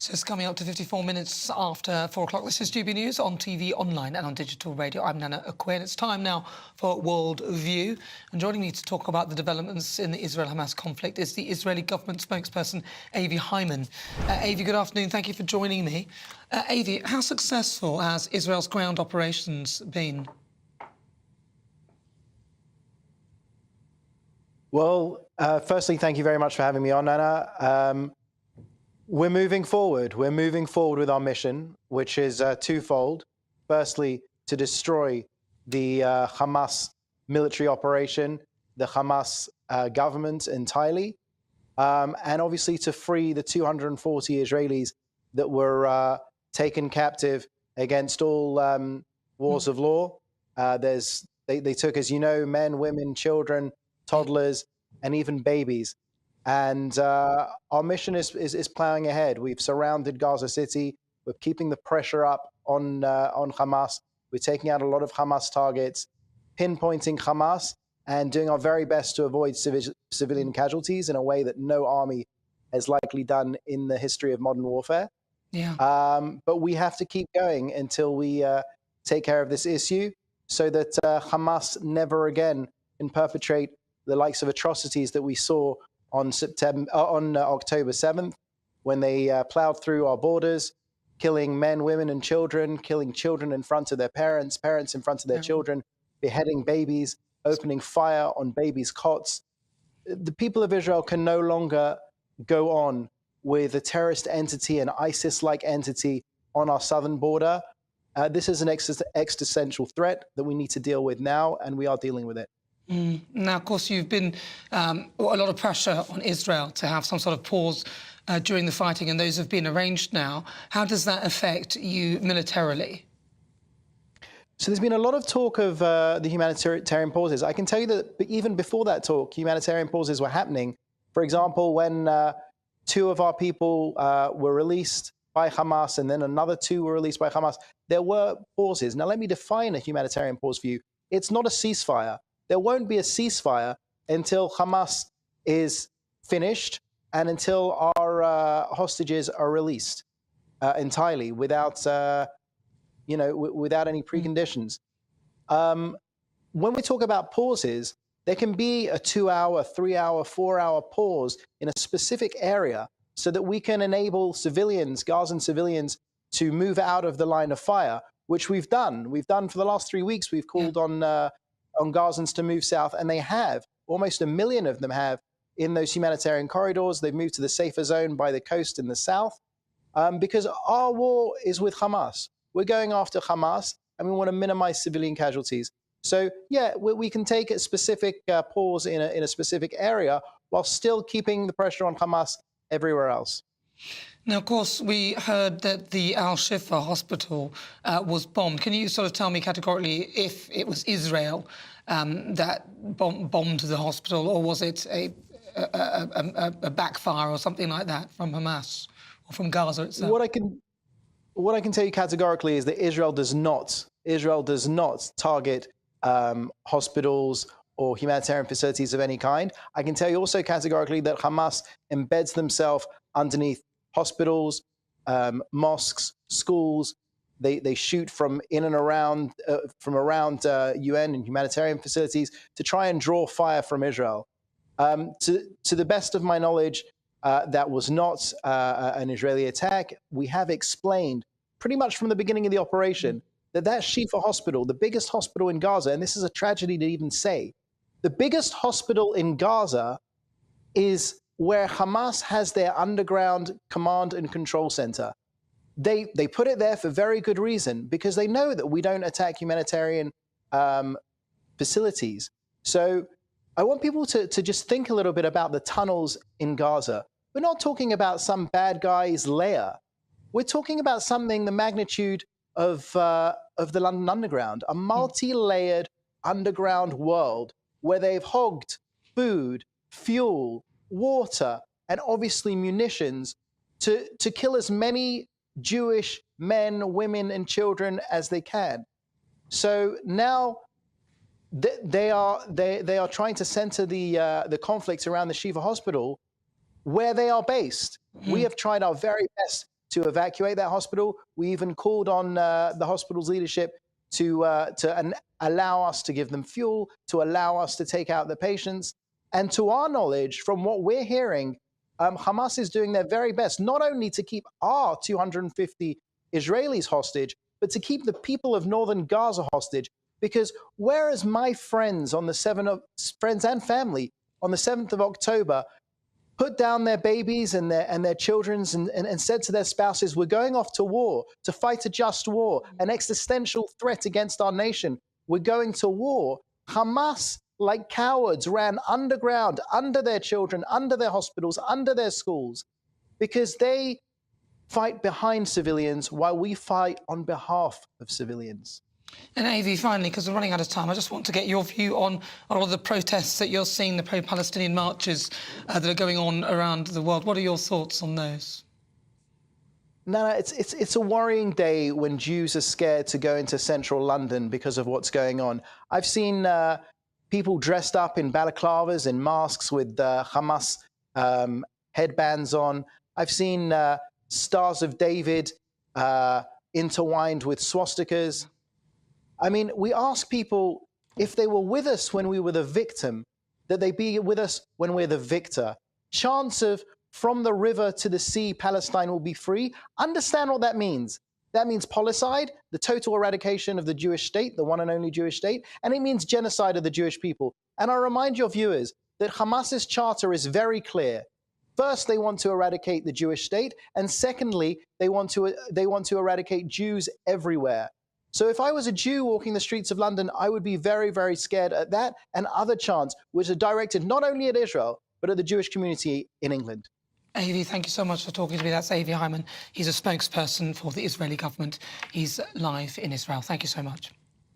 So it's coming up to 54 minutes after 4 o'clock. This is GB News on TV, online and on digital radio. I'm Nana Akwe, and it's time now for World View. And joining me to talk about the developments in the Israel-Hamas conflict is the Israeli government spokesperson, Avi Hyman. Avi, good afternoon. Thank you for joining me. Avi, how successful has Israel's ground operations been? Well, firstly, thank you very much for having me on, Nana. We're moving forward. We're moving forward with our mission, which is twofold. Firstly, to destroy the Hamas military operation, the Hamas government entirely, and obviously to free the 240 Israelis that were taken captive against all wars of law. They took, as you know, men, women, children, toddlers, and even babies. And our mission is plowing ahead. We've surrounded Gaza City. We're keeping the pressure up on Hamas. We're taking out a lot of Hamas targets, pinpointing Hamas, and doing our very best to avoid civilian casualties in a way that no army has likely done in the history of modern warfare. Yeah. But we have to keep going until we take care of this issue so that Hamas never again can perpetrate the likes of atrocities that we saw on October 7th, when they plowed through our borders, killing men, women, and children, killing children in front of their parents, parents in front of their children, beheading babies, opening fire on babies' cots. The people of Israel can no longer go on with a terrorist entity, an ISIS-like entity on our southern border. This is an existential threat that we need to deal with now, and we are dealing with it. Now, of course, you've been a lot of pressure on Israel to have some sort of pause during the fighting, and those have been arranged now. How does that affect you militarily? So there's been a lot of talk of the humanitarian pauses. I can tell you that even before that talk, humanitarian pauses were happening. For example, when 2 of our people were released by Hamas, and then another 2 were released by Hamas, there were pauses. Now, let me define a humanitarian pause for you. It's not a ceasefire. There won't be a ceasefire until Hamas is finished and until our hostages are released entirely, without without any preconditions. When we talk about pauses, there can be a 2-hour, 3-hour, 4-hour pause in a specific area so that we can enable civilians, Gazan civilians, to move out of the line of fire, which we've done. We've done for the last 3 weeks. We've called on Gazans to move south, and they have. Almost 1 million of them have in those humanitarian corridors. They've moved to the safer zone by the coast in the south because our war is with Hamas. We're going after Hamas, and we want to minimize civilian casualties. So, yeah, we can take a specific pause in a specific area while still keeping the pressure on Hamas everywhere else. Now, of course, we heard that the Al-Shifa hospital was bombed. Can you sort of tell me categorically if it was Israel that bombed the hospital, or was it a backfire or something like that from Hamas or from Gaza itself? What I can tell you categorically is that Israel does not target hospitals or humanitarian facilities of any kind. I can tell you also categorically that Hamas embeds themselves underneath hospitals, mosques, schools. They shoot from in and around UN and humanitarian facilities to try and draw fire from Israel. To the best of my knowledge, that was not an Israeli attack. We have explained pretty much from the beginning of the operation that Shifa hospital, the biggest hospital in Gaza, and this is a tragedy to even say, the biggest hospital in Gaza is where Hamas has their underground command and control center. They put it there for very good reason, because they know that we don't attack humanitarian facilities. So I want people to just think a little bit about the tunnels in Gaza. We're not talking about some bad guy's lair. We're talking about something the magnitude of the London Underground, a multi-layered underground world where they've hogged food, fuel, water, and obviously munitions to kill as many Jewish men, women, and children as they can. So now they are trying to center the conflicts around the Shifa hospital where they are based. We have tried our very best to evacuate that hospital. We even called on the hospital's leadership to allow us to give them fuel, to allow us to take out the patients. And to our knowledge, from what we're hearing, Hamas is doing their very best, not only to keep our 250 Israelis hostage, but to keep the people of northern Gaza hostage. Because whereas my friends on the 7th of friends and family on the 7th of October put down their babies and their children and said to their spouses, we're going off to war, to fight a just war, an existential threat against our nation. We're going to war. Hamas, like cowards, ran underground, under their children, under their hospitals, under their schools, because they fight behind civilians while we fight on behalf of civilians. And Avi, finally, because we're running out of time, I just want to get your view on all of the protests that you're seeing, the pro-Palestinian marches that are going on around the world. What are your thoughts on those? No, it's a worrying day when Jews are scared to go into central London because of what's going on. I've seen people dressed up in balaclavas and masks with Hamas headbands on. I've seen Stars of David intertwined with swastikas. I mean, we ask people if they were with us when we were the victim, that they be with us when we're the victor. Chants of from the river to the sea, Palestine will be free. Understand what that means. That means policide, the total eradication of the Jewish state, the one and only Jewish state, and it means genocide of the Jewish people. And I remind your viewers that Hamas's charter is very clear. First, they want to eradicate the Jewish state, and secondly, they want to eradicate Jews everywhere. So if I was a Jew walking the streets of London, I would be very, very scared at that and other chants which are directed not only at Israel, but at the Jewish community in England. Avi, thank you so much for talking to me. That's Avi Hyman. He's a spokesperson for the Israeli government. He's live in Israel. Thank you so much.